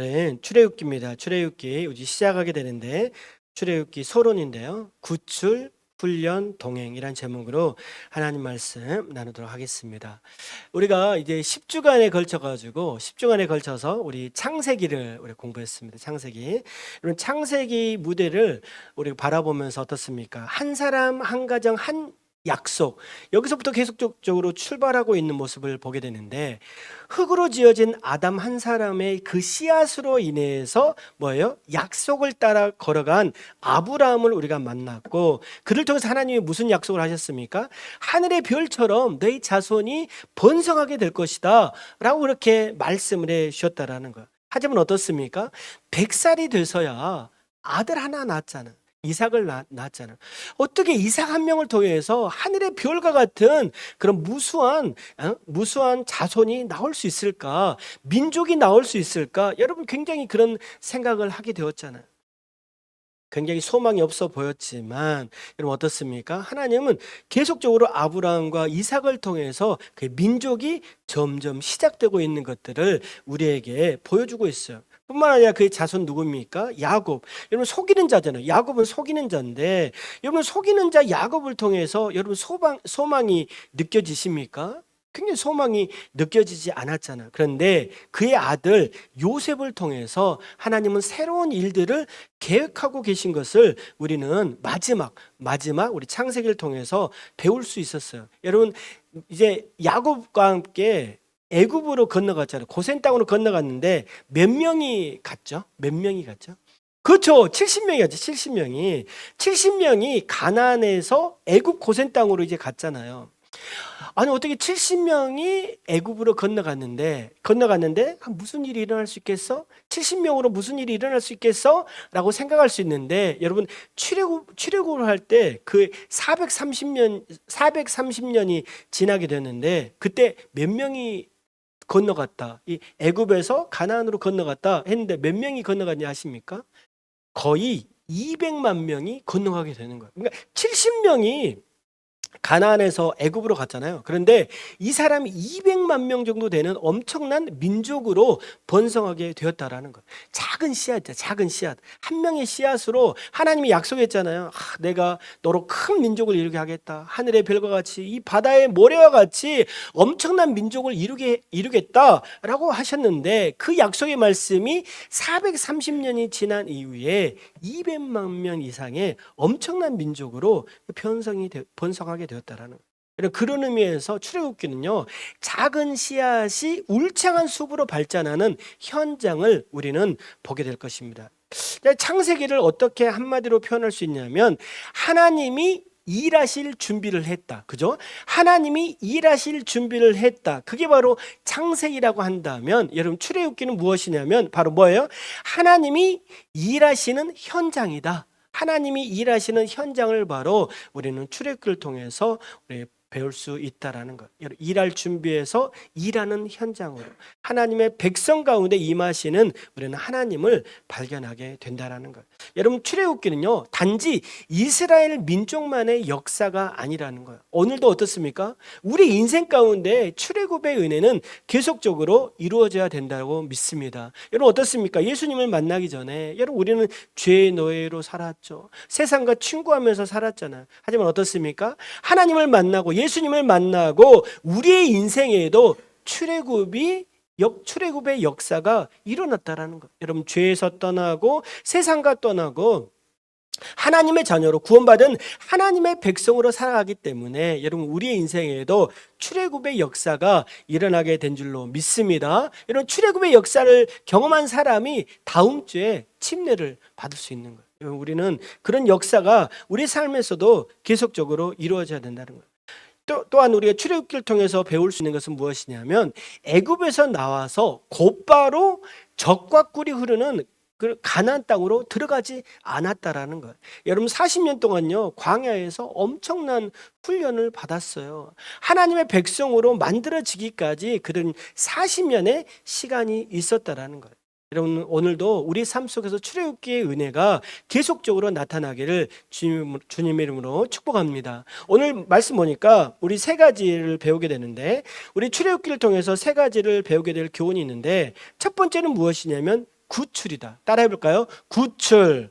네, 출애굽기입니다. 출애굽기 이제 시작하게 되는데 출애굽기 서론인데요. 구출, 훈련, 동행이란 제목으로 하나님 말씀 나누도록 하겠습니다. 우리가 이제 10주간에 걸쳐 가지고 10주간에 걸쳐서 우리 창세기를 우리 공부했습니다. 창세기. 이런 창세기 무대를 우리가 바라보면서 어떻습니까? 한 사람, 한 가정, 한 약속. 여기서부터 계속적으로 출발하고 있는 모습을 보게 되는데 흙으로 지어진 아담 한 사람의 그 씨앗으로 인해서 뭐예요? 약속을 따라 걸어간 아브라함을 우리가 만났고 그를 통해서 하나님이 무슨 약속을 하셨습니까? 하늘의 별처럼 너희 자손이 번성하게 될 것이다 라고 그렇게 말씀을 해 주셨다라는 거예요. 하지만 어떻습니까? 100살이 돼서야 아들 하나 낳았잖아. 이삭을 낳았잖아. 어떻게 이삭 한 명을 통해서 하늘의 별과 같은 그런 무수한 자손이 나올 수 있을까? 민족이 나올 수 있을까? 여러분 굉장히 그런 생각을 하게 되었잖아요. 굉장히 소망이 없어 보였지만 여러분 어떻습니까? 하나님은 계속적으로 아브라함과 이삭을 통해서 그 민족이 점점 시작되고 있는 것들을 우리에게 보여주고 있어요. 뿐만 아니라 그의 자손 누굽니까? 야곱. 여러분 속이는 자잖아요. 야곱은 속이는 자인데 여러분 속이는 자 야곱을 통해서 여러분 소망이 느껴지십니까? 굉장히 소망이 느껴지지 않았잖아요. 그런데 그의 아들 요셉을 통해서 하나님은 새로운 일들을 계획하고 계신 것을 우리는 마지막 우리 창세기를 통해서 배울 수 있었어요. 여러분 이제 야곱과 함께 애굽으로 건너갔잖아요. 고센 땅으로 건너갔는데 몇 명이 갔죠? 몇 명이 갔죠? 그렇죠. 70명이 갔죠. 70명이. 70명이 가나안에서 애굽 고센 땅으로 이제 갔잖아요. 아니 어떻게 70명이 애굽으로 건너갔는데 무슨 일이 일어날 수 있겠어? 70명으로 무슨 일이 일어날 수 있겠어? 라고 생각할 수 있는데 여러분 출애굽을 할 때 그 430년이 지나게 됐는데 그때 몇 명이 건너갔다. 이 애굽에서 가나안으로 건너갔다 했는데 몇 명이 건너갔냐 아십니까? 거의 200만 명이 건너가게 되는 거예요. 그러니까 70명이 가나안에서 애굽으로 갔잖아요. 그런데 이 사람이 200만 명 정도 되는 엄청난 민족으로 번성하게 되었다라는 거예요. 작은 씨앗이죠. 작은 씨앗. 한 명의 씨앗으로 하나님이 약속했잖아요. 내가 너로 큰 민족을 이루게 하겠다. 하늘의 별과 같이 이 바다의 모래와 같이 엄청난 민족을 이루겠다라고 하셨는데 그 약속의 말씀이 430년이 지난 이후에 200만 명 이상의 엄청난 민족으로 번성하게 되었다라는 거예요. 그런 의미에서 출애굽기는요 작은 씨앗이 울창한 숲으로 발전하는 현장을 우리는 보게 될 것입니다. 창세기를 어떻게 한마디로 표현할 수 있냐면 하나님이 일하실 준비를 했다. 그죠? 하나님이 일하실 준비를 했다. 그게 바로 창세기라고 한다면 여러분 출애굽기는 무엇이냐면 바로 뭐예요? 하나님이 일하시는 현장이다. 하나님이 일하시는 현장을 바로 우리는 출애굽기를 통해서 우리 배울 수 있다라는 것. 일할 준비해서 일하는 현장으로 하나님의 백성 가운데 임하시는 우리는 하나님을 발견하게 된다라는 것. 여러분 출애굽기는요 단지 이스라엘 민족만의 역사가 아니라는 거예요. 오늘도 어떻습니까? 우리 인생 가운데 출애굽의 은혜는 계속적으로 이루어져야 된다고 믿습니다. 여러분 어떻습니까? 예수님을 만나기 전에 여러분 우리는 죄의 노예로 살았죠. 세상과 친구하면서 살았잖아요. 하지만 어떻습니까? 하나님을 만나고 예수님을 만나고 우리의 인생에도 출애굽의 역사가 일어났다라는 것. 여러분 죄에서 떠나고 세상과 떠나고 하나님의 자녀로 구원받은 하나님의 백성으로 살아가기 때문에 여러분 우리의 인생에도 출애굽의 역사가 일어나게 된 줄로 믿습니다. 이런 출애굽의 역사를 경험한 사람이 다음 주에 침례를 받을 수 있는 거예요. 우리는 그런 역사가 우리 삶에서도 계속적으로 이루어져야 된다는 거예요. 또한 우리가 출애굽기를 통해서 배울 수 있는 것은 무엇이냐면 애굽에서 나와서 곧바로 젖과 꿀이 흐르는 그 가나안 땅으로 들어가지 않았다라는 거예요. 여러분 40년 동안요 광야에서 엄청난 훈련을 받았어요. 하나님의 백성으로 만들어지기까지 그런 40년의 시간이 있었다라는 거예요. 여러분 오늘도 우리 삶 속에서 출애굽기의 은혜가 계속적으로 나타나기를 주님의 이름으로 축복합니다. 오늘 말씀 보니까 우리 세 가지를 배우게 되는데 우리 출애굽기를 통해서 세 가지를 배우게 될 교훈이 있는데 첫 번째는 무엇이냐면 구출이다. 따라해 볼까요? 구출.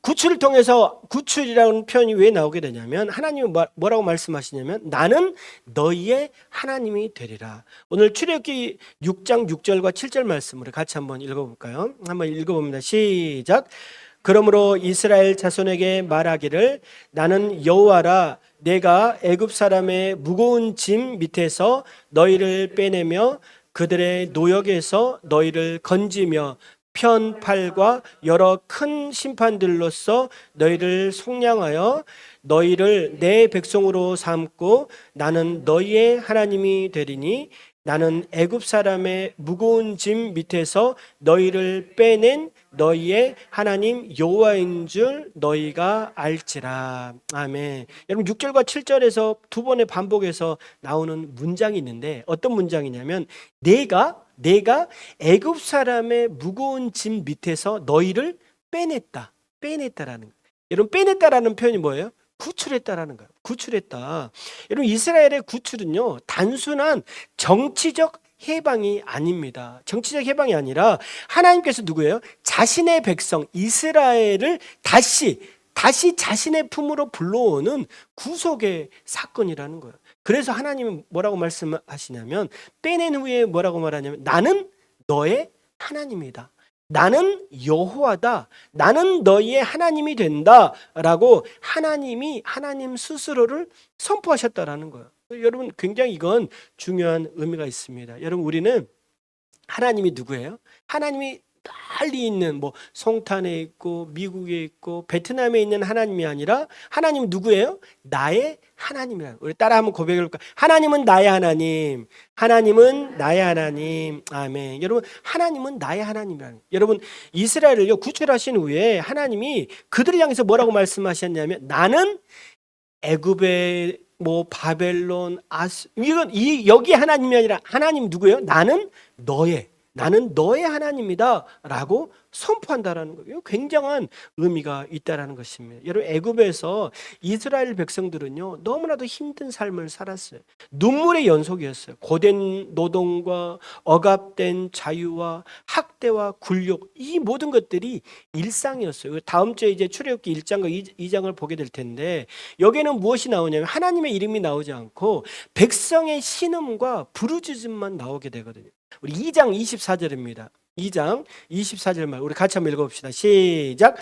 구출을 통해서 구출이라는 표현이 왜 나오게 되냐면 하나님이 뭐라고 말씀하시냐면 나는 너희의 하나님이 되리라. 오늘 출애굽기 6장 6절과 7절 말씀을 같이 한번 읽어볼까요? 한번 읽어봅니다. 시작. 그러므로 이스라엘 자손에게 말하기를 나는 여호와라 내가 애굽 사람의 무거운 짐 밑에서 너희를 빼내며 그들의 노역에서 너희를 건지며 편팔과 여러 큰 심판들로서 너희를 속량하여 너희를 내 백성으로 삼고 나는 너희의 하나님이 되리니 나는 애굽 사람의 무거운 짐 밑에서 너희를 빼낸 너희의 하나님 여호와인 줄 너희가 알지라. 아멘. 여러분 6절과 7절에서 두 번의 반복해서 나오는 문장이 있는데 어떤 문장이냐면 내가 애굽 사람의 무거운 짐 밑에서 너희를 빼냈다라는 거예요. 여러분 빼냈다라는 표현이 뭐예요? 구출했다라는 거예요. 구출했다. 여러분 이스라엘의 구출은요 단순한 정치적 해방이 아닙니다. 정치적 해방이 아니라 하나님께서 누구예요? 자신의 백성 이스라엘을 다시 자신의 품으로 불러오는 구속의 사건이라는 거예요. 그래서 하나님은 뭐라고 말씀하시냐면 빼낸 후에 뭐라고 말하냐면 나는 너의 하나님이다. 나는 여호와다. 나는 너희의 하나님이 된다라고 하나님 스스로를 선포하셨다라는 거예요. 여러분 굉장히 이건 중요한 의미가 있습니다. 여러분 우리는 하나님이 누구예요? 하나님이 빨리 있는 뭐 송탄에 있고 미국에 있고 베트남에 있는 하나님이 아니라 하나님은 누구예요? 나의 하나님이라. 우리 따라 한번 고백해 볼까요? 하나님은 나의 하나님. 하나님은 나의 하나님. 아멘. 여러분 하나님은 나의 하나님이라는. 여러분 이스라엘을요 구출하신 후에 하나님이 그들을 향해서 뭐라고 말씀하셨냐면 나는 애굽의 뭐 바벨론 이건 여기 하나님이 아니라 하나님 누구예요? 나는 너의 하나님이다라고 선포한다라는 거예요. 굉장한 의미가 있다라는 것입니다. 여러분 애굽에서 이스라엘 백성들은요 너무나도 힘든 삶을 살았어요. 눈물의 연속이었어요. 고된 노동과 억압된 자유와 학대와 굴욕 이 모든 것들이 일상이었어요. 다음 주에 이제 출애굽기 1장과 2장을 보게 될 텐데 여기에는 무엇이 나오냐면 하나님의 이름이 나오지 않고 백성의 신음과 부르짖음만 나오게 되거든요. 우리 2장 24절입니다. 2장 24절 말 우리 같이 한번 읽어봅시다. 시작.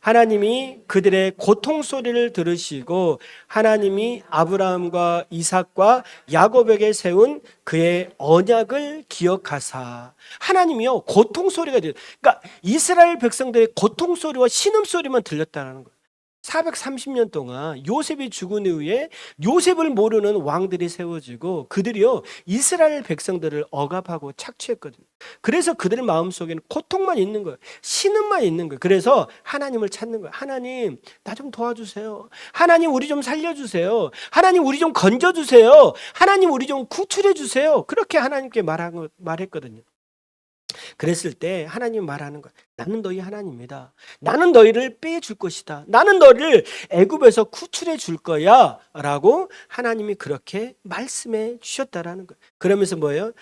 하나님이 그들의 고통 소리를 들으시고 하나님이 아브라함과 이삭과 야곱에게 세운 그의 언약을 기억하사. 하나님이요 고통 소리가 들려. 그러니까 이스라엘 백성들의 고통 소리와 신음 소리만 들렸다는 거예요. 430년 동안 요셉이 죽은 이후에 요셉을 모르는 왕들이 세워지고 그들이요 이스라엘 백성들을 억압하고 착취했거든요. 그래서 그들 마음속에는 고통만 있는 거예요. 신음만 있는 거예요. 그래서 하나님을 찾는 거예요. 하나님 나 좀 도와주세요. 하나님 우리 좀 살려주세요. 하나님 우리 좀 건져주세요. 하나님 우리 좀 구출해 주세요. 그렇게 하나님께 말했거든요. 그랬을 때 하나님 말하는 거야. 나는 너희 하나님이다. 나는 너희를 빼줄 것이다. 나는 너를 애굽에서 구출해 줄 거야 라고 하나님이 그렇게 말씀해 주셨다라는 거예요. 그러면서 뭐예요?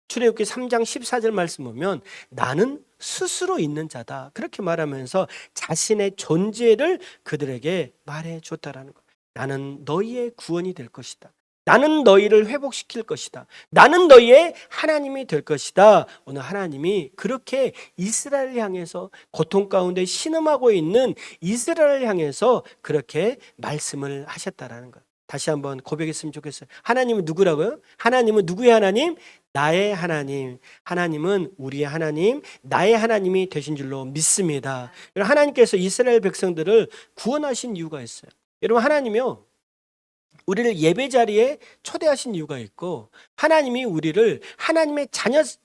출애굽기 3장 14절 말씀 보면 나는 스스로 있는 자다. 그렇게 말하면서 자신의 존재를 그들에게 말해 줬다라는 거예요. 나는 너희의 구원이 될 것이다. 나는 너희를 회복시킬 것이다. 나는 너희의 하나님이 될 것이다. 오늘 하나님이 그렇게 이스라엘을 향해서 고통 가운데 신음하고 있는 이스라엘을 향해서 그렇게 말씀을 하셨다라는 것. 다시 한번 고백했으면 좋겠어요. 하나님은 누구라고요? 하나님은 누구의 하나님? 나의 하나님. 하나님은 우리의 하나님, 나의 하나님이 되신 줄로 믿습니다. 하나님께서 이스라엘 백성들을 구원하신 이유가 있어요. 여러분 하나님이요. 우리를 예배 자리에 초대하신 이유가 있고 하나님이 우리를 하나님의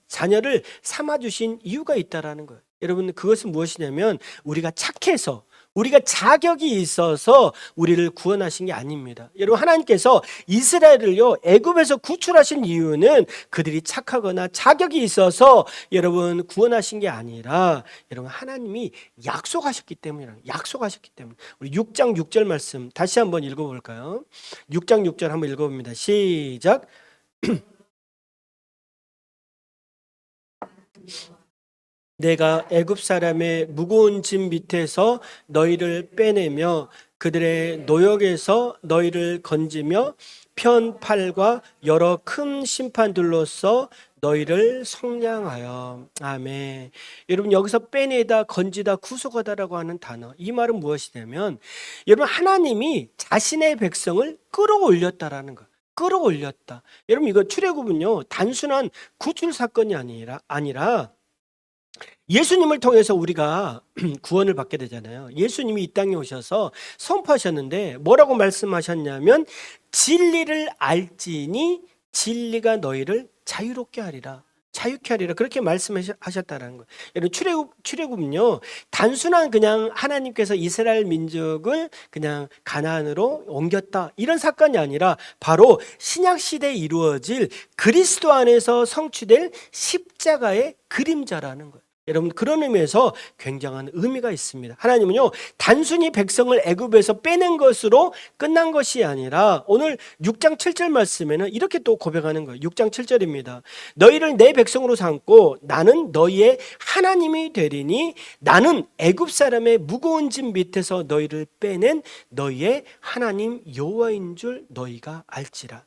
자녀를 삼아주신 이유가 있다라는 거예요. 여러분 그것은 무엇이냐면 우리가 착해서 우리가 자격이 있어서 우리를 구원하신 게 아닙니다. 여러분 하나님께서 이스라엘을요 애굽에서 구출하신 이유는 그들이 착하거나 자격이 있어서 여러분 구원하신 게 아니라 여러분 하나님이 약속하셨기 때문에 우리 6장 6절 말씀 다시 한번 읽어볼까요? 6장 6절 한번 읽어봅니다. 시작. 내가 애굽 사람의 무거운 짐 밑에서 너희를 빼내며 그들의 노역에서 너희를 건지며 편팔과 여러 큰 심판들로서 너희를 속량하여. 아멘. 여러분, 여기서 빼내다, 건지다, 구속하다라고 하는 단어, 이 말은 무엇이냐면 여러분, 하나님이 자신의 백성을 끌어올렸다라는 거. 끌어올렸다. 여러분, 이거 출애굽은요 단순한 구출 사건이 아니라 예수님을 통해서 우리가 구원을 받게 되잖아요. 예수님이 이 땅에 오셔서 선포하셨는데 뭐라고 말씀하셨냐면 진리를 알지니 진리가 너희를 자유롭게 하리라. 자유케 하리라. 그렇게 말씀하셨다는 거예요. 여러분, 출애굽은요 단순한 그냥 하나님께서 이스라엘 민족을 그냥 가나안으로 옮겼다 이런 사건이 아니라 바로 신약 시대에 이루어질 그리스도 안에서 성취될 십자가의 그림자라는 거예요. 여러분, 그런 의미에서 굉장한 의미가 있습니다. 하나님은요 단순히 백성을 애굽에서 빼낸 것으로 끝난 것이 아니라 오늘 6장 7절 말씀에는 이렇게 또 고백하는 거예요. 6장 7절입니다. 너희를 내 백성으로 삼고 나는 너희의 하나님이 되리니 나는 애굽 사람의 무거운 짐 밑에서 너희를 빼낸 너희의 하나님 여호와인 줄 너희가 알지라.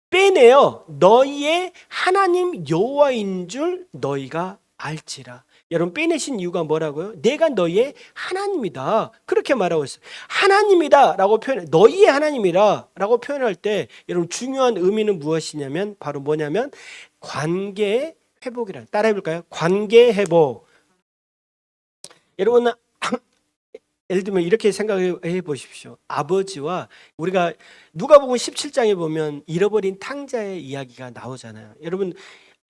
빼내어 너희의 하나님 여호와인 줄 너희가 알지라. 여러분, 빼내신 이유가 뭐라고요? 내가 너희의 하나님이다. 그렇게 말하고 있어요. 하나님이다 라고 표현해. 너희의 하나님이라 라고 표현할 때 여러분 중요한 의미는 무엇이냐면 바로 뭐냐면 관계의 회복이라. 따라해 볼까요? 관계 회복. 여러분, 예를 들면 이렇게 생각해 보십시오. 아버지와 우리가 누가복음 17장에 보면 잃어버린 탕자의 이야기가 나오잖아요. 여러분,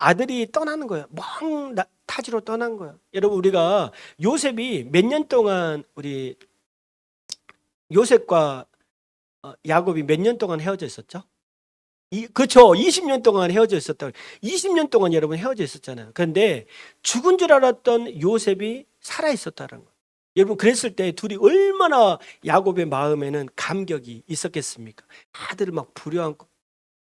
아들이 떠나는 거예요. 먼 타지로 떠난 거예요. 여러분, 우리가 요셉이 몇 년 동안 우리 요셉과 야곱이 몇 년 동안 헤어져 있었죠? 그렇죠. 20년 동안 헤어져 있었다. 20년 동안 여러분 헤어져 있었잖아요. 그런데 죽은 줄 알았던 요셉이 살아 있었다는 거예요. 여러분, 그랬을 때 둘이 얼마나 야곱의 마음에는 감격이 있었겠습니까? 아들을 막 부려안고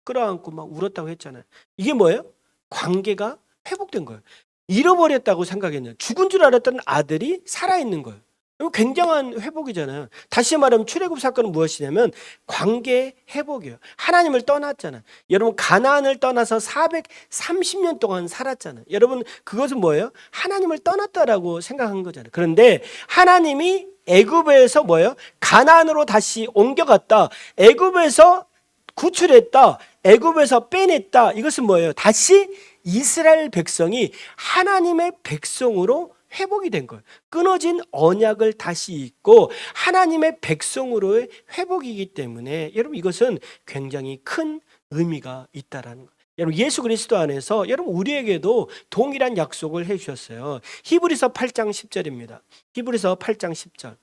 끌어안고 막 울었다고 했잖아요. 이게 뭐예요? 관계가 회복된 거예요. 잃어버렸다고 생각했는데 죽은 줄 알았던 아들이 살아있는 거예요. 이거 굉장한 회복이잖아요. 다시 말하면 출애굽 사건은 무엇이냐면 관계 회복이에요. 하나님을 떠났잖아요. 여러분, 가나안을 떠나서 430년 동안 살았잖아요. 여러분, 그것은 뭐예요? 하나님을 떠났다라고 생각한 거잖아요. 그런데 하나님이 애굽에서 뭐예요? 가나안으로 다시 옮겨갔다. 애굽에서 구출했다. 애굽에서 빼냈다. 이것은 뭐예요? 다시 이스라엘 백성이 하나님의 백성으로 회복이 된 거예요. 끊어진 언약을 다시 잇고 하나님의 백성으로의 회복이기 때문에 여러분, 이것은 굉장히 큰 의미가 있다라는 거예요. 여러분, 예수 그리스도 안에서 여러분 우리에게도 동일한 약속을 해 주셨어요. 히브리서 8장 10절입니다. 히브리서 8장 10절.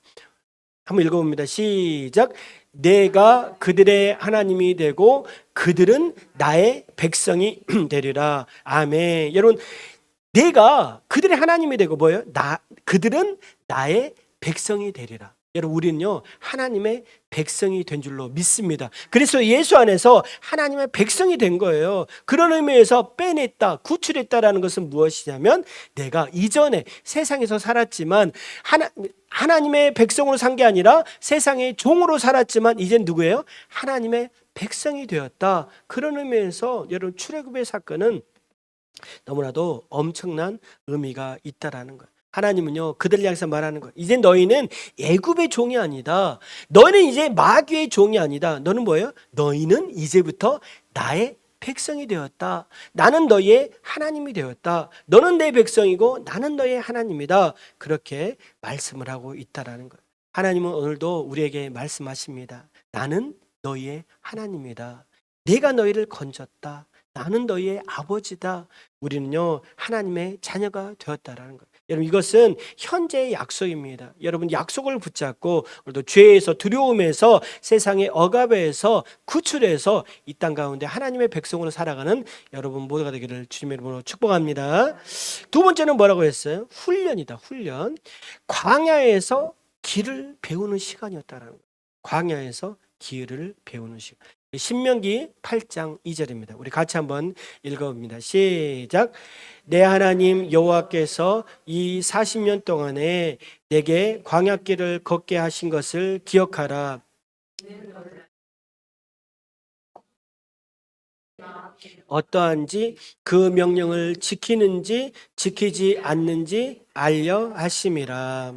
한번 읽어봅니다. 시작. 내가 그들의 하나님이 되고 그들은 나의 백성이 되리라. 아멘. 여러분, 내가 그들의 하나님이 되고 뭐예요? 그들은 나의 백성이 되리라. 여러분, 우리는요 하나님의 백성이 된 줄로 믿습니다. 그래서 예수 안에서 하나님의 백성이 된 거예요. 그런 의미에서 빼냈다, 구출했다라는 것은 무엇이냐면 내가 이전에 세상에서 살았지만 하나님의 백성으로 산 게 아니라 세상의 종으로 살았지만 이젠 누구예요? 하나님의 백성이 되었다. 그런 의미에서 여러분, 출애굽의 사건은 너무나도 엄청난 의미가 있다라는 거예요. 하나님은요 그들을 향해서 말하는 거예요. 이제 너희는 애굽의 종이 아니다. 너희는 이제 마귀의 종이 아니다. 너는 뭐예요? 너희는 이제부터 나의 백성이 되었다. 나는 너희의 하나님이 되었다. 너는 내 백성이고 나는 너희의 하나님이다. 그렇게 말씀을 하고 있다라는 거예요. 하나님은 오늘도 우리에게 말씀하십니다. 나는 너희의 하나님이다. 내가 너희를 건졌다. 나는 너희의 아버지다. 우리는요 하나님의 자녀가 되었다라는 거예요. 여러분, 이것은 현재의 약속입니다. 여러분, 약속을 붙잡고 오늘도 죄에서, 두려움에서, 세상의 억압에서 구출해서 이 땅 가운데 하나님의 백성으로 살아가는 여러분 모두가 되기를 주님의 이름으로 축복합니다. 두 번째는 뭐라고 했어요? 훈련이다. 훈련. 광야에서 길을 배우는 시간이었다라는 거예요. 광야에서 길을 배우는 시간. 신명기 8장 2절입니다. 우리 같이 한번 읽어봅니다. 시작. 내 하나님 여호와께서 이 40년 동안에 내게 광야길을 걷게 하신 것을 기억하라. 어떠한지 그 명령을 지키는지 지키지 않는지 알려 하심이라.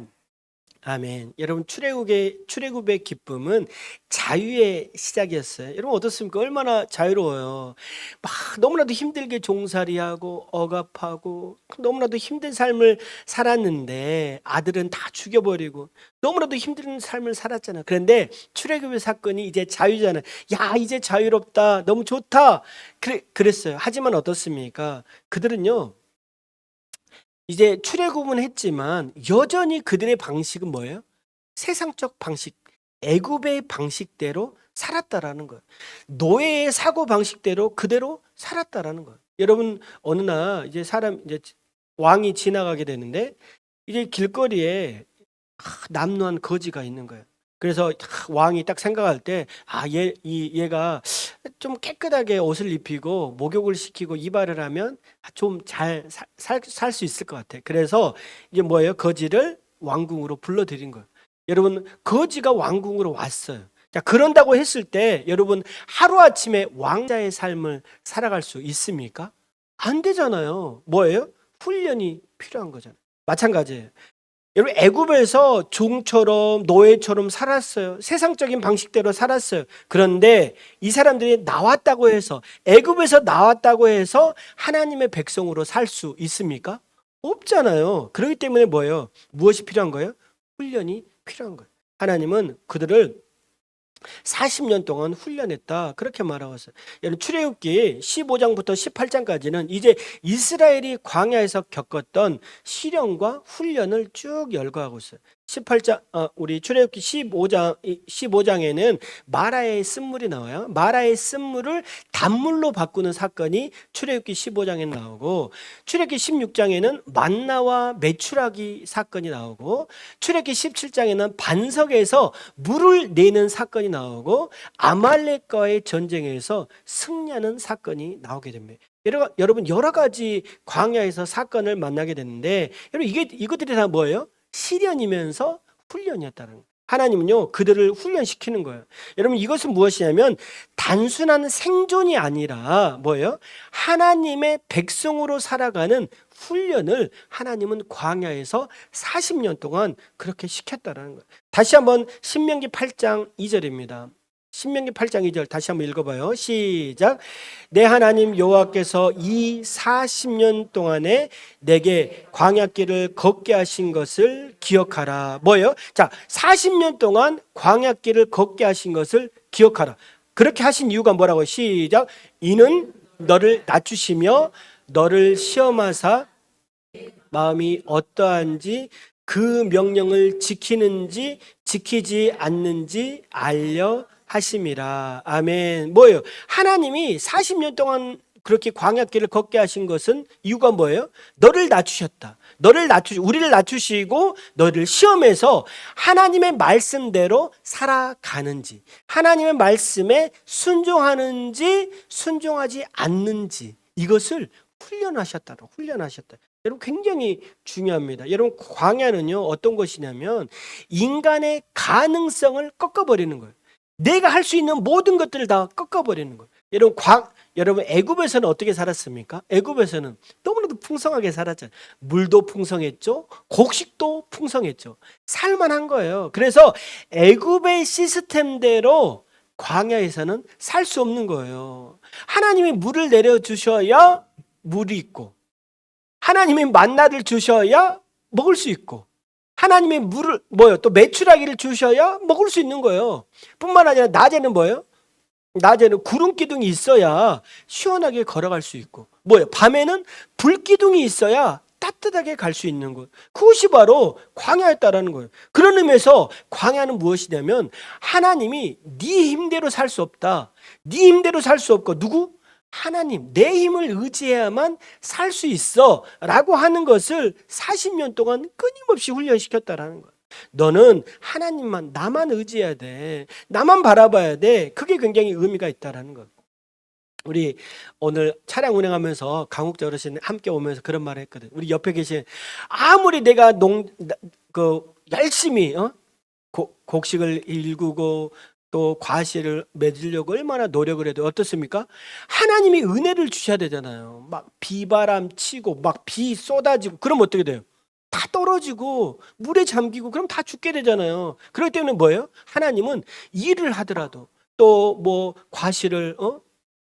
아멘. 여러분, 출애굽의 기쁨은 자유의 시작이었어요. 여러분 어떻습니까? 얼마나 자유로워요. 막 너무나도 힘들게 종살이하고 억압하고 너무나도 힘든 삶을 살았는데 아들은 다 죽여버리고 너무나도 힘든 삶을 살았잖아. 그런데 출애굽의 사건이 이제 자유잖아. 야, 이제 자유롭다. 너무 좋다. 그랬어요. 하지만 어떻습니까? 그들은요, 이제 출애굽은 했지만 여전히 그들의 방식은 뭐예요? 세상적 방식, 애굽의 방식대로 살았다라는 거예요. 노예의 사고 방식대로 그대로 살았다라는 거예요. 여러분, 어느 날 이제 왕이 지나가게 되는데 이제 길거리에 남루한 거지가 있는 거예요. 그래서 왕이 딱 생각할 때 얘가 좀 깨끗하게 옷을 입히고 목욕을 시키고 이발을 하면 좀 잘 살 수 있을 것 같아. 그래서 이제 뭐예요? 거지를 왕궁으로 불러들인 거예요. 여러분, 거지가 왕궁으로 왔어요. 자, 그런다고 했을 때 여러분, 하루아침에 왕자의 삶을 살아갈 수 있습니까? 안 되잖아요. 뭐예요? 훈련이 필요한 거잖아요. 마찬가지예요. 여러분, 애굽에서 종처럼 노예처럼 살았어요. 세상적인 방식대로 살았어요. 그런데 이 사람들이 나왔다고 해서, 애굽에서 나왔다고 해서 하나님의 백성으로 살 수 있습니까? 없잖아요. 그렇기 때문에 뭐예요? 무엇이 필요한 거예요? 훈련이 필요한 거예요. 하나님은 그들을 40년 동안 훈련했다, 그렇게 말하고 있어요. 여러분, 출애굽기 15장부터 18장까지는 이제 이스라엘이 광야에서 겪었던 시련과 훈련을 쭉 열거하고 있어요. 18장 우리 출애굽기 15장에는 마라의 쓴물이 나와요. 마라의 쓴물을 단물로 바꾸는 사건이 출애굽기 15장에 나오고, 출애굽기 16장에는 만나와 메추라기 사건이 나오고, 출애굽기 17장에는 반석에서 물을 내는 사건이 나오고, 아말렉과의 전쟁에서 승리하는 사건이 나오게 됩니다. 여러분, 여러 가지 광야에서 사건을 만나게 되는데, 여러분, 이것들이 다 뭐예요? 시련이면서 훈련이었다는 거예요. 하나님은요, 그들을 훈련시키는 거예요. 여러분, 이것은 무엇이냐면 단순한 생존이 아니라 뭐예요? 하나님의 백성으로 살아가는 훈련을 하나님은 광야에서 40년 동안 그렇게 시켰다는 거예요. 다시 한번 신명기 8장 2절입니다. 신명기 8장 2절 다시 한번 읽어봐요. 시작. 내 하나님 여호와께서 이 40년 동안에 내게 광야길을 걷게 하신 것을 기억하라. 뭐예요? 자, 40년 동안 광야길을 걷게 하신 것을 기억하라. 그렇게 하신 이유가 뭐라고? 시작. 이는 너를 낮추시며 너를 시험하사 마음이 어떠한지 그 명령을 지키는지 지키지 않는지 알려 하심이라. 아멘. 뭐예요? 하나님이 40년 동안 그렇게 광야길을 걷게 하신 것은 이유가 뭐예요? 너를 낮추셨다. 우리를 낮추시고 너를 시험해서 하나님의 말씀대로 살아가는지, 하나님의 말씀에 순종하는지 순종하지 않는지, 이것을 훈련하셨다. 여러분, 굉장히 중요합니다. 여러분, 광야는요, 어떤 것이냐면 인간의 가능성을 꺾어버리는 거예요. 내가 할 수 있는 모든 것들을 다 꺾어버리는 거예요. 여러분, 애굽에서는 어떻게 살았습니까? 애굽에서는 너무나도 풍성하게 살았잖아요. 물도 풍성했죠. 곡식도 풍성했죠. 살만한 거예요. 그래서 애굽의 시스템대로 광야에서는 살 수 없는 거예요. 하나님이 물을 내려주셔야 물이 있고, 하나님이 만나를 주셔야 먹을 수 있고, 하나님이 또 메추라기를 주셔야 먹을 수 있는 거예요. 뿐만 아니라 낮에는 뭐예요? 낮에는 구름 기둥이 있어야 시원하게 걸어갈 수 있고, 밤에는 불 기둥이 있어야 따뜻하게 갈 수 있는 것. 그것이 바로 광야였다라는 거예요. 그런 의미에서 광야는 무엇이냐면 하나님이 네 힘대로 살 수 없다. 네 힘대로 살 수 없고, 누구? 하나님, 내 힘을 의지해야만 살 수 있어 라고 하는 것을 40년 동안 끊임없이 훈련시켰다라는 거예요. 너는 하나님만, 나만 의지해야 돼. 나만 바라봐야 돼. 그게 굉장히 의미가 있다라는 것. 우리 오늘 차량 운행하면서 강욱자 어르신 함께 오면서 그런 말을 했거든. 우리 옆에 계신, 아무리 내가 열심히 곡식을 일구고 또 과실을 맺으려고 얼마나 노력을 해도 어떻습니까? 하나님이 은혜를 주셔야 되잖아요. 막 비바람 치고 막 비 쏟아지고 그럼 어떻게 돼요? 다 떨어지고 물에 잠기고 그럼 다 죽게 되잖아요. 그렇기 때문에 뭐예요? 하나님은 일을 하더라도 또 뭐 과실을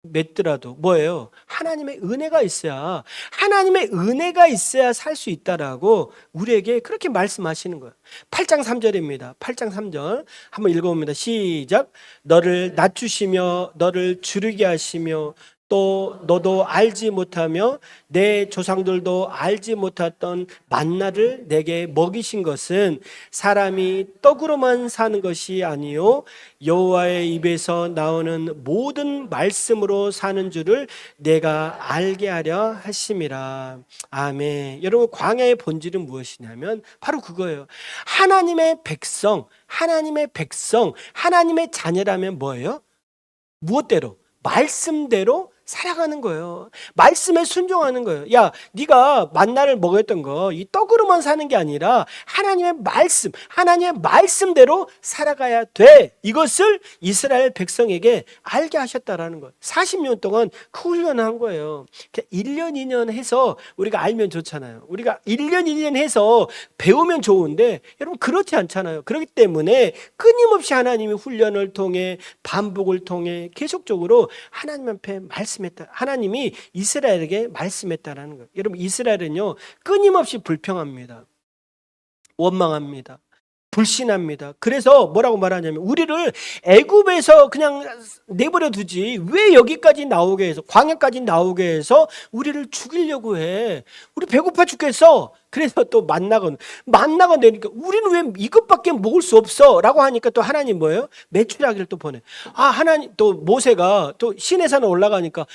맺더라도 뭐예요? 하나님의 은혜가 있어야, 하나님의 은혜가 있어야 살 수 있다라고 우리에게 그렇게 말씀하시는 거예요. 8장 3절입니다. 8장 3절 한번 읽어봅니다. 시작. 너를 낮추시며 너를 주르게 하시며 또 너도 알지 못하며 내 조상들도 알지 못했던 만나를 내게 먹이신 것은 사람이 떡으로만 사는 것이 아니요 여호와의 입에서 나오는 모든 말씀으로 사는 줄을 내가 알게 하려 하심이라. 아멘. 여러분, 광야의 본질은 무엇이냐면 바로 그거예요. 하나님의 백성, 하나님의 백성, 하나님의 자녀라면 뭐예요? 무엇대로? 말씀대로 살아가는 거예요. 말씀에 순종하는 거예요. 야, 네가 만나를 먹었던 거 이 떡으로만 사는 게 아니라 하나님의 말씀, 하나님의 말씀대로 살아가야 돼. 이것을 이스라엘 백성에게 알게 하셨다라는 거예요. 40년 동안 그 훈련을 한 거예요. 1년, 2년 해서 우리가 알면 좋잖아요. 우리가 1년, 2년 해서 배우면 좋은데 여러분 그렇지 않잖아요. 그렇기 때문에 끊임없이 하나님이 훈련을 통해 반복을 통해 계속적으로 하나님 앞에 말씀했다. 하나님이 이스라엘에게 말씀했다라는 거예요. 여러분, 이스라엘은요 끊임없이 불평합니다. 원망합니다. 불신합니다. 그래서 뭐라고 말하냐면 우리를 애굽에서 그냥 내버려 두지 왜 여기까지 나오게 해서, 광야까지 나오게 해서 우리를 죽이려고 해. 우리 배고파 죽겠어. 그래서 또 만나가 내니까 우리는 왜 이것밖에 먹을 수 없어? 라고 하니까 또 하나님 뭐예요? 메추라기를 또 보내. 하나님, 또 모세가 또 시내산에 올라가니까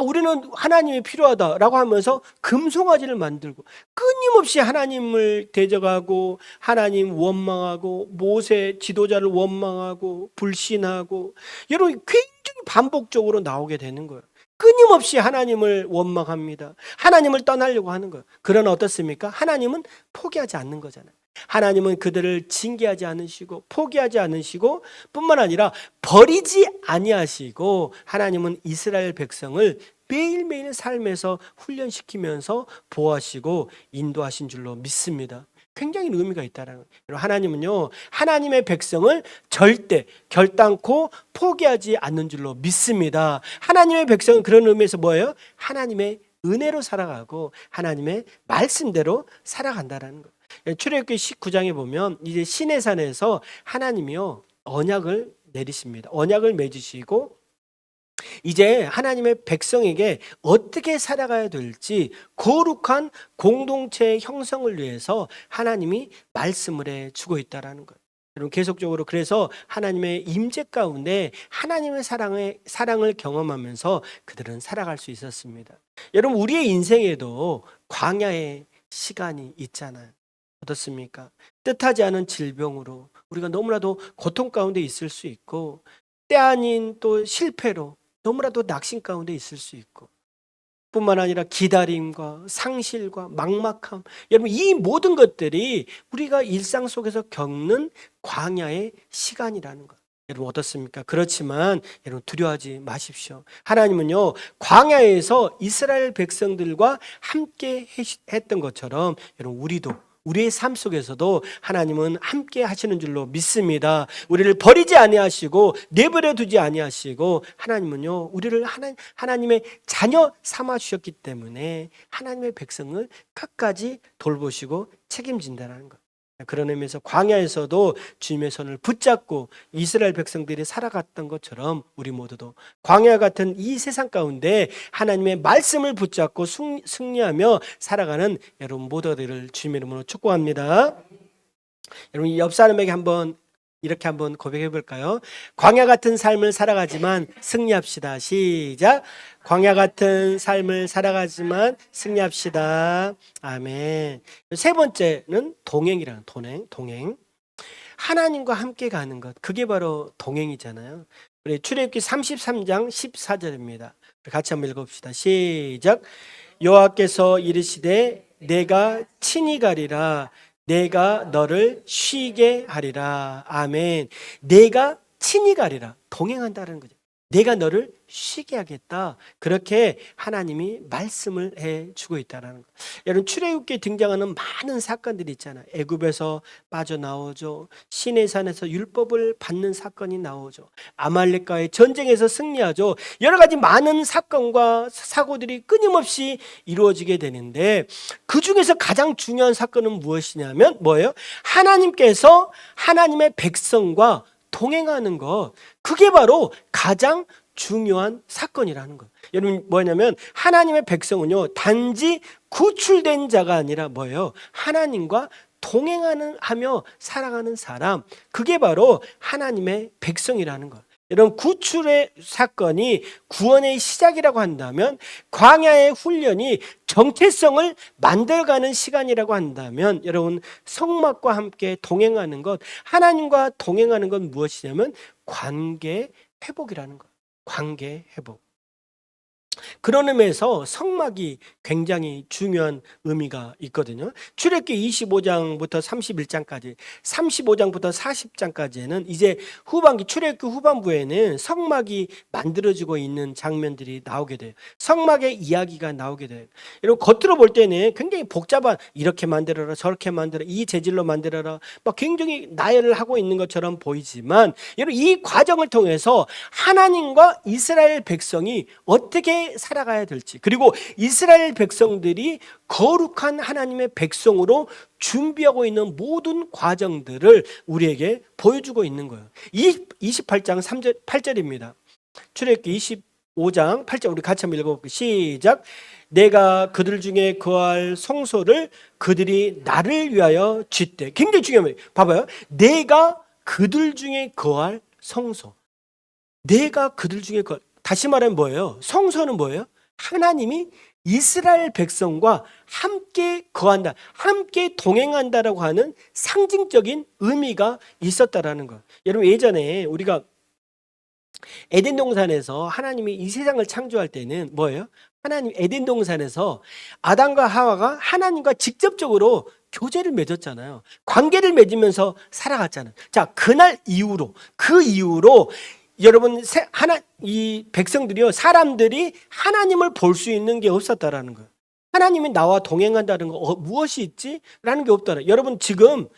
우리는 하나님이 필요하다라고 하면서 금송아지를 만들고 끊임없이 하나님을 대적하고 하나님 원망하고 모세 지도자를 원망하고 불신하고 여러분 굉장히 반복적으로 나오게 되는 거예요. 끊임없이 하나님을 원망합니다. 하나님을 떠나려고 하는 거예요. 그러나 어떻습니까? 하나님은 포기하지 않는 거잖아요. 하나님은 그들을 징계하지 않으시고 포기하지 않으시고 뿐만 아니라 버리지 아니하시고 하나님은 이스라엘 백성을 매일매일 삶에서 훈련시키면서 보호하시고 인도하신 줄로 믿습니다. 굉장히 의미가 있다는 거예요. 하나님은요, 하나님의 백성을 절대 결단코 포기하지 않는 줄로 믿습니다. 하나님의 백성은 그런 의미에서 뭐예요? 하나님의 은혜로 살아가고 하나님의 말씀대로 살아간다는 거예요. 출애굽기 19장에 보면 이제 시내산에서 하나님이요 언약을 내리십니다. 언약을 맺으시고 이제 하나님의 백성에게 어떻게 살아가야 될지 거룩한 공동체의 형성을 위해서 하나님이 말씀을 해주고 있다는 거예요. 여러분 계속적으로 그래서 하나님의 임재 가운데 하나님의 사랑을 경험하면서 그들은 살아갈 수 있었습니다. 여러분 우리의 인생에도 광야의 시간이 있잖아요. 어떻습니까? 뜻하지 않은 질병으로 우리가 너무나도 고통 가운데 있을 수 있고 때 아닌 또 실패로 너무나도 낙심 가운데 있을 수 있고 뿐만 아니라 기다림과 상실과 막막함, 여러분 이 모든 것들이 우리가 일상 속에서 겪는 광야의 시간이라는 것. 여러분 어떻습니까? 그렇지만 여러분 두려워하지 마십시오. 하나님은요 광야에서 이스라엘 백성들과 함께 했던 것처럼 여러분 우리의 삶 속에서도 하나님은 함께 하시는 줄로 믿습니다. 우리를 버리지 아니하시고 내버려 두지 아니하시고 하나님은요 우리를 하나님의 자녀 삼아 주셨기 때문에 하나님의 백성을 끝까지 돌보시고 책임진다는 것. 그런 의미에서 광야에서도 주님의 손을 붙잡고 이스라엘 백성들이 살아갔던 것처럼 우리 모두도 광야 같은 이 세상 가운데 하나님의 말씀을 붙잡고 승리하며 살아가는 여러분 모두들을 주님의 이름으로 축복합니다. 여러분 옆 사람에게 이렇게 한번 고백해 볼까요? 광야 같은 삶을 살아가지만 승리합시다. 시작. 광야 같은 삶을 살아가지만 승리합시다. 아멘. 세 번째는 동행이라는 동행. 하나님과 함께 가는 것, 그게 바로 동행이잖아요. 우리 출애굽기 33장 14절입니다. 같이 한번 읽어봅시다. 시작. 여호와께서 이르시되 내가 친히 가리라. 내가 너를 쉬게 하리라. 아멘. 내가 친히 가리라. 동행한다는 거죠. 내가 너를 쉬게 하겠다. 그렇게 하나님이 말씀을 해주고 있다는 거. 여러분, 출애굽기에 등장하는 많은 사건들이 있잖아요. 애굽에서 빠져나오죠. 시내산에서 율법을 받는 사건이 나오죠. 아말렉과의 전쟁에서 승리하죠. 여러 가지 많은 사건과 사고들이 끊임없이 이루어지게 되는데, 그 중에서 가장 중요한 사건은 무엇이냐면 뭐예요? 하나님께서 하나님의 백성과 동행하는 것, 그게 바로 가장 중요한 사건이라는 것. 여러분, 뭐냐면 하나님의 백성은요, 단지 구출된 자가 아니라 뭐예요? 하나님과 동행하며 살아가는 사람, 그게 바로 하나님의 백성이라는 것. 여러분, 구출의 사건이 구원의 시작이라고 한다면, 광야의 훈련이 정체성을 만들어가는 시간이라고 한다면, 여러분, 성막과 함께 동행하는 것, 하나님과 동행하는 건 무엇이냐면 관계 회복이라는 것. 관계 회복. 그런 의미에서 성막이 굉장히 중요한 의미가 있거든요. 출애굽기 25장부터 31장까지, 35장부터 40장까지는 이제 후반기, 출애굽기 후반부에는 성막이 만들어지고 있는 장면들이 나오게 돼요. 성막의 이야기가 나오게 돼요. 여러분, 겉으로 볼 때는 굉장히 복잡한, 이렇게 만들어라, 저렇게 만들어라, 이 재질로 만들어라, 막 굉장히 나열을 하고 있는 것처럼 보이지만, 여러분, 이 과정을 통해서 하나님과 이스라엘 백성이 어떻게 살아가야 될지, 그리고 이스라엘 백성들이 거룩한 하나님의 백성으로 준비하고 있는 모든 과정들을 우리에게 보여주고 있는 거예요. 28장 3절, 8절입니다. 출애굽기 25장 8절, 우리 같이 한번 읽어볼게요. 시작. 내가 그들 중에 거할 성소를 그들이 나를 위하여 짓되. 굉장히 중요합니다. 봐봐요. 내가 그들 중에 거할 성소. 내가 그들 중에 거할, 다시 말하면 뭐예요? 성소는 뭐예요? 하나님이 이스라엘 백성과 함께 거한다, 함께 동행한다라고 하는 상징적인 의미가 있었다라는 거. 여러분, 예전에 우리가 에덴 동산에서 하나님이 이 세상을 창조할 때는 뭐예요? 하나님 에덴 동산에서 아담과 하와가 하나님과 직접적으로 교제를 맺었잖아요. 관계를 맺으면서 살아갔잖아요. 자, 그날 이후로, 그 이후로 여러분, 이 백성들이요, 사람들이 하나님을 볼 수 있는 게 없었다라는 거예요. 하나님이 나와 동행한다는 거 무엇이 있지? 라는 게 없다라. 여러분, 지금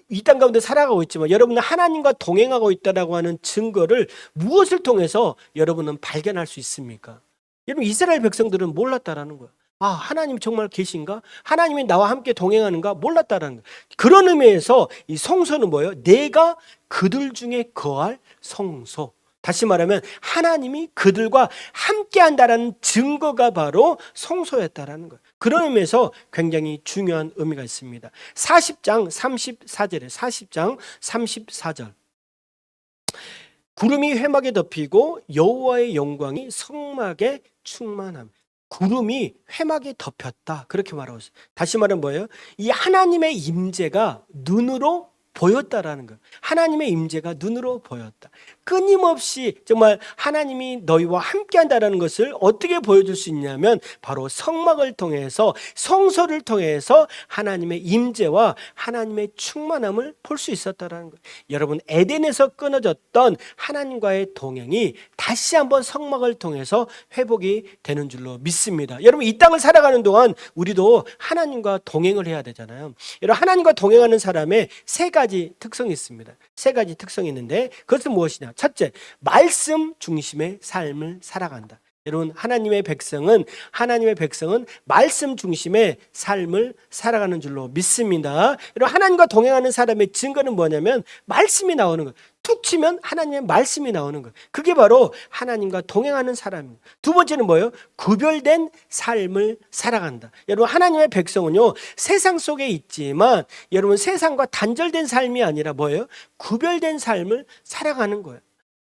이 땅 가운데 살아가고 있지만 여러분은 하나님과 동행하고 있다라고 하는 증거를 무엇을 통해서 여러분은 발견할 수 있습니까? 여러분, 이스라엘 백성들은 몰랐다라는 거예요. 아, 하나님 정말 계신가? 하나님이 나와 함께 동행하는가? 몰랐다라는 거예요. 그런 의미에서 이 성소는 뭐예요? 내가 그들 중에 거할 성소. 다시 말하면 하나님이 그들과 함께한다라는 증거가 바로 성소였다라는 거예요. 그런 의미에서 굉장히 중요한 의미가 있습니다. 40장 34절에 40장 34절. 구름이 회막에 덮이고 여호와의 영광이 성막에 충만함. 구름이 회막에 덮였다, 그렇게 말하고 있어요. 다시 말하면 뭐예요? 이 하나님의 임재가 눈으로 보였다라는 거예요. 하나님의 임재가 눈으로 보였다. 끊임없이 정말 하나님이 너희와 함께한다라는 것을 어떻게 보여줄 수 있냐면 바로 성막을 통해서, 성소를 통해서 하나님의 임재와 하나님의 충만함을 볼 수 있었다라는 거예요. 여러분, 에덴에서 끊어졌던 하나님과의 동행이 다시 한번 성막을 통해서 회복이 되는 줄로 믿습니다. 여러분, 이 땅을 살아가는 동안 우리도 하나님과 동행을 해야 되잖아요. 여러분, 하나님과 동행하는 사람의 세 가지 특성이 있습니다. 세 가지 특성이 있는데 그것은 무엇이냐? 첫째, 말씀 중심의 삶을 살아간다. 여러분, 하나님의 백성은 말씀 중심의 삶을 살아가는 줄로 믿습니다. 여러분, 하나님과 동행하는 사람의 증거는 뭐냐면 말씀이 나오는 거예요. 툭 치면 하나님의 말씀이 나오는 거예요. 그게 바로 하나님과 동행하는 사람입니다. 두 번째는 뭐예요? 구별된 삶을 살아간다. 여러분, 하나님의 백성은요, 세상 속에 있지만 여러분, 세상과 단절된 삶이 아니라 뭐예요? 구별된 삶을 살아가는 거예요.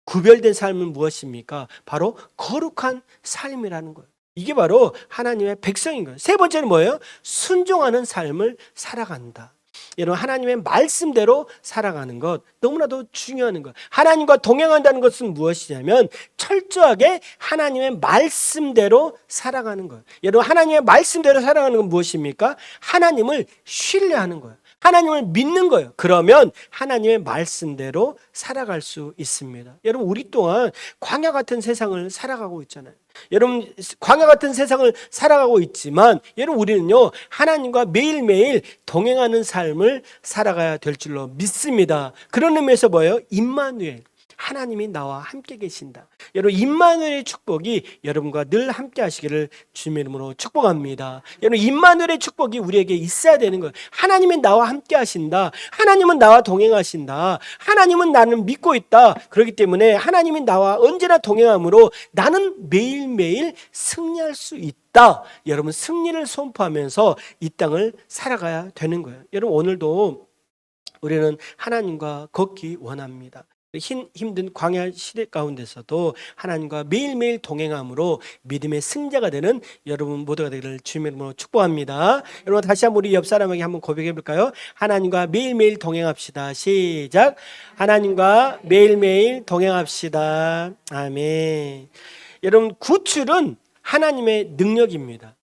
구별된 삶은 무엇입니까? 바로 거룩한 삶이라는 거예요. 이게 바로 하나님의 백성인 거예요. 세 번째는 뭐예요? 순종하는 삶을 살아간다. 여러분 하나님의 말씀대로 살아가는 것 너무나도 중요한 거예요. 하나님과 동행한다는 것은 무엇이냐면 철저하게 하나님의 말씀대로 살아가는 거예요. 여러분 하나님의 말씀대로 살아가는 건 무엇입니까? 하나님을 신뢰하는 거예요. 하나님을 믿는 거예요. 그러면 하나님의 말씀대로 살아갈 수 있습니다. 여러분 우리 또한 광야 같은 세상을 살아가고 있잖아요. 여러분 광야 같은 세상을 살아가고 있지만 여러분 우리는요 하나님과 매일매일 동행하는 삶을 살아가야 될 줄로 믿습니다. 그런 의미에서 뭐예요? 임마누엘, 하나님이 나와 함께 계신다. 여러분 임마누엘의 축복이 여러분과 늘 함께 하시기를 주님의 이름으로 축복합니다. 여러분 임마누엘의 축복이 우리에게 있어야 되는 거예요. 하나님은 나와 함께 하신다. 하나님은 나와 동행하신다. 하나님은 나를 믿고 있다. 그렇기 때문에 하나님이 나와 언제나 동행함으로 나는 매일매일 승리할 수 있다. 여러분 승리를 선포하면서 이 땅을 살아가야 되는 거예요. 여러분 오늘도 우리는 하나님과 걷기 원합니다. 힘든 광야 시대 가운데서도 하나님과 매일매일 동행함으로 믿음의 승자가 되는 여러분 모두가 되기를 주님의 이름으로 축복합니다. 여러분 다시 한번 우리 옆 사람에게 한번 고백해 볼까요? 하나님과 매일매일 동행합시다. 시작. 하나님과 매일매일 동행합시다. 아멘. 여러분 구출은 하나님의 능력입니다.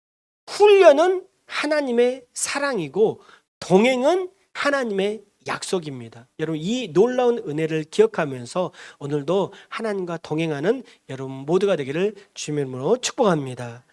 훈련은 하나님의 사랑이고 동행은 하나님의 약속입니다. 여러분 이 놀라운 은혜를 기억하면서 오늘도 하나님과 동행하는 여러분 모두가 되기를 주님의 이름으로 축복합니다.